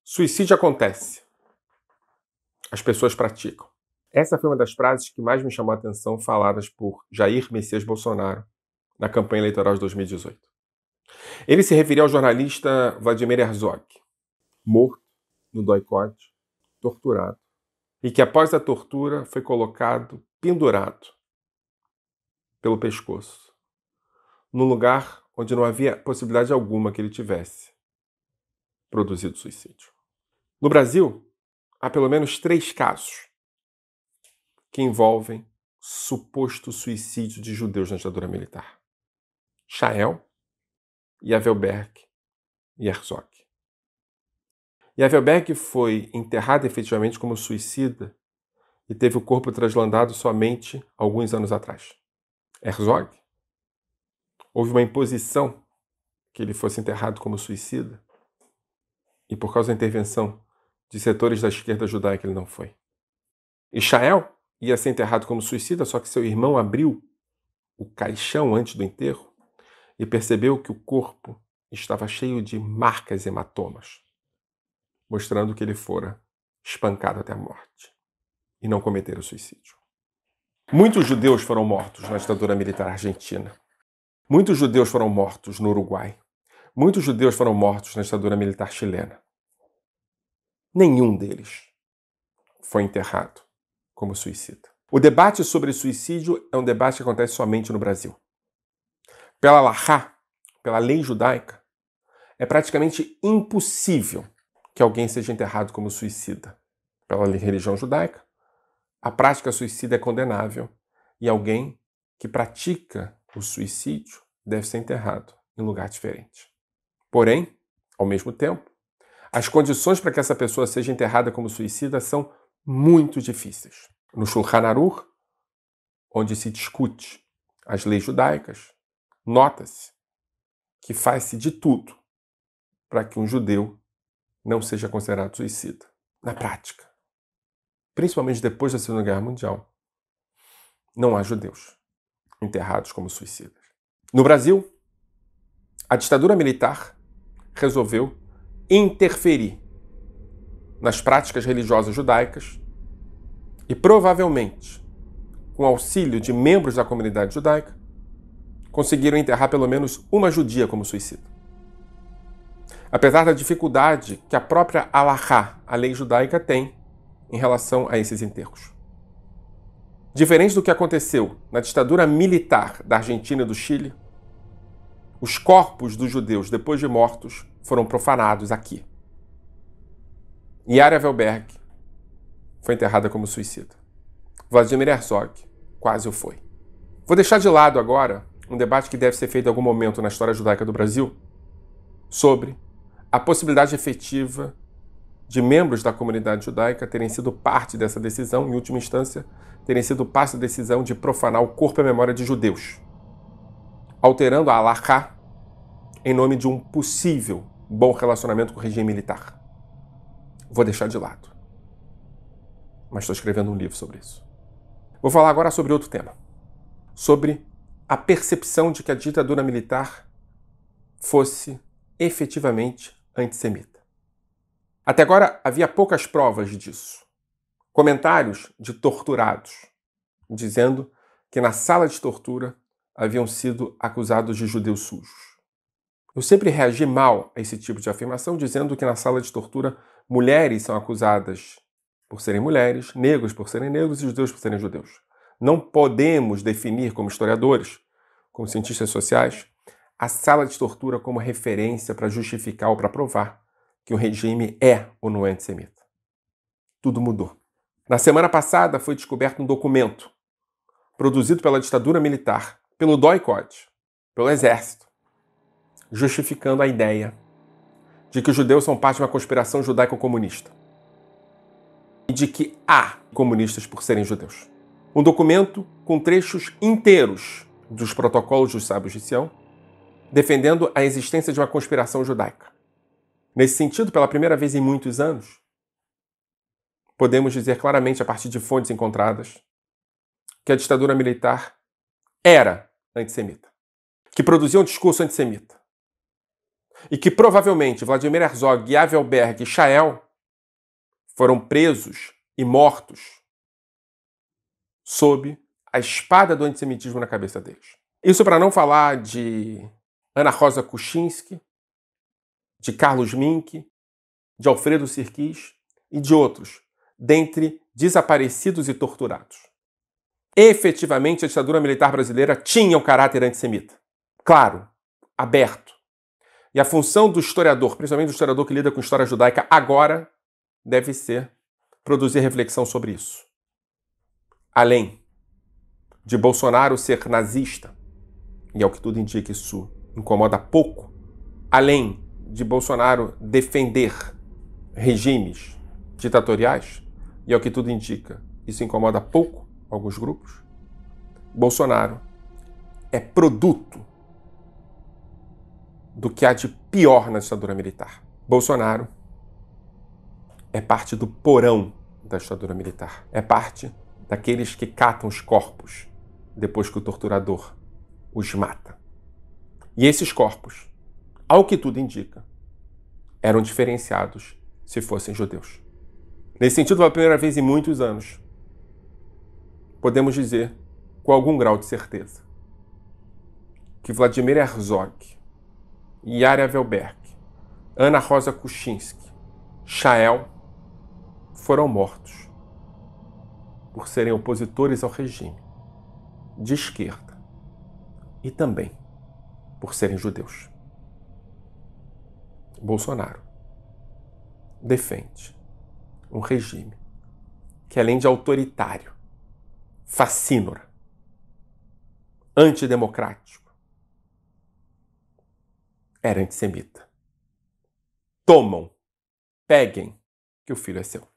Suicídio acontece. As pessoas praticam. Essa foi uma das frases que mais me chamou a atenção faladas por Jair Messias Bolsonaro na campanha eleitoral de 2018. Ele se referia ao jornalista Vladimir Herzog, morto no doicote, torturado, e que após a tortura foi colocado pendurado pelo pescoço, num lugar onde não havia possibilidade alguma que ele tivesse produzido suicídio. No Brasil, há pelo menos 3 casos que envolvem suposto suicídio de judeus na ditadura militar: Shael, Yavelberg e Herzog. Yavelberg foi enterrado efetivamente como suicida e teve o corpo trasladado somente alguns anos atrás. Herzog, houve uma imposição que ele fosse enterrado como suicida e por causa da intervenção de setores da esquerda judaica ele não foi. E Shael ia ser enterrado como suicida, só que seu irmão abriu o caixão antes do enterro e percebeu que o corpo estava cheio de marcas e hematomas, mostrando que ele fora espancado até a morte e não cometera o suicídio. Muitos judeus foram mortos na ditadura militar argentina. Muitos judeus foram mortos no Uruguai. Muitos judeus foram mortos na ditadura militar chilena. Nenhum deles foi enterrado como suicida. O debate sobre suicídio é um debate que acontece somente no Brasil. Pela Halachá, pela lei judaica, é praticamente impossível que alguém seja enterrado como suicida. Pela religião judaica, a prática suicida é condenável e alguém que pratica o suicídio deve ser enterrado em lugar diferente. Porém, ao mesmo tempo, as condições para que essa pessoa seja enterrada como suicida são muito difíceis. No Shulchan Aruch, onde se discute as leis judaicas, nota-se que faz-se de tudo para que um judeu não seja considerado suicida. Na prática, principalmente depois da Segunda Guerra Mundial, não há judeus enterrados como suicidas. No Brasil, a ditadura militar resolveu interferir nas práticas religiosas judaicas e provavelmente, com auxílio de membros da comunidade judaica, conseguiram enterrar pelo menos uma judia como suicida. Apesar da dificuldade que a própria Halachá, a lei judaica, tem em relação a esses enterros. Diferente do que aconteceu na ditadura militar da Argentina e do Chile, os corpos dos judeus, depois de mortos, foram profanados aqui. Yara Velberg foi enterrada como suicida. Vladimir Herzog quase o foi. Vou deixar de lado agora um debate que deve ser feito em algum momento na história judaica do Brasil sobre a possibilidade efetiva de membros da comunidade judaica terem sido parte dessa decisão, em última instância, terem sido parte da decisão de profanar o corpo e a memória de judeus, alterando a halachá em nome de um possível bom relacionamento com o regime militar. Vou deixar de lado. Mas estou escrevendo um livro sobre isso. Vou falar agora sobre outro tema. Sobre a percepção de que a ditadura militar fosse efetivamente antissemita. Até agora havia poucas provas disso. Comentários de torturados, dizendo que na sala de tortura haviam sido acusados de judeus sujos. Eu sempre reagi mal a esse tipo de afirmação, dizendo que na sala de tortura mulheres são acusadas por serem mulheres, negros por serem negros e judeus por serem judeus. Não podemos definir como historiadores, como cientistas sociais, a sala de tortura como referência para justificar ou para provar que o regime é ou não é antissemita. Tudo mudou. Na semana passada foi descoberto um documento produzido pela ditadura militar, pelo doicote, pelo exército, justificando a ideia de que os judeus são parte de uma conspiração judaico-comunista e de que há comunistas por serem judeus. Um documento com trechos inteiros dos protocolos dos sábios de Sião, defendendo a existência de uma conspiração judaica. Nesse sentido, pela primeira vez em muitos anos, podemos dizer claramente, a partir de fontes encontradas, que a ditadura militar era antissemita, que produzia um discurso antissemita. e que provavelmente Vladimir Herzog, Avi Alberg e Shael foram presos e mortos sob a espada do antissemitismo na cabeça deles. Isso para não falar de Ana Rosa Kuczynski, de Carlos Mink, de Alfredo Sirkis e de outros, dentre desaparecidos e torturados. Efetivamente, a ditadura militar brasileira tinha um caráter antissemita. Claro, aberto. E a função do historiador, principalmente do historiador que lida com história judaica, agora deve ser produzir reflexão sobre isso. Além de Bolsonaro ser nazista, e ao que tudo indica isso incomoda pouco, além de Bolsonaro defender regimes ditatoriais, e ao que tudo indica isso incomoda pouco alguns grupos, Bolsonaro é produto do que há de pior na ditadura militar. Bolsonaro é parte do porão da ditadura militar. É parte daqueles que catam os corpos depois que o torturador os mata. E esses corpos, ao que tudo indica, eram diferenciados se fossem judeus. Nesse sentido, pela primeira vez em muitos anos, podemos dizer, com algum grau de certeza, que Vladimir Herzog, Yari Avelberg, Ana Rosa Kuczynski, Shael foram mortos por serem opositores ao regime de esquerda e também por serem judeus. Bolsonaro defende um regime que, além de autoritário, fascínora, antidemocrático, era antissemita. Tomam, peguem, que o filho é seu.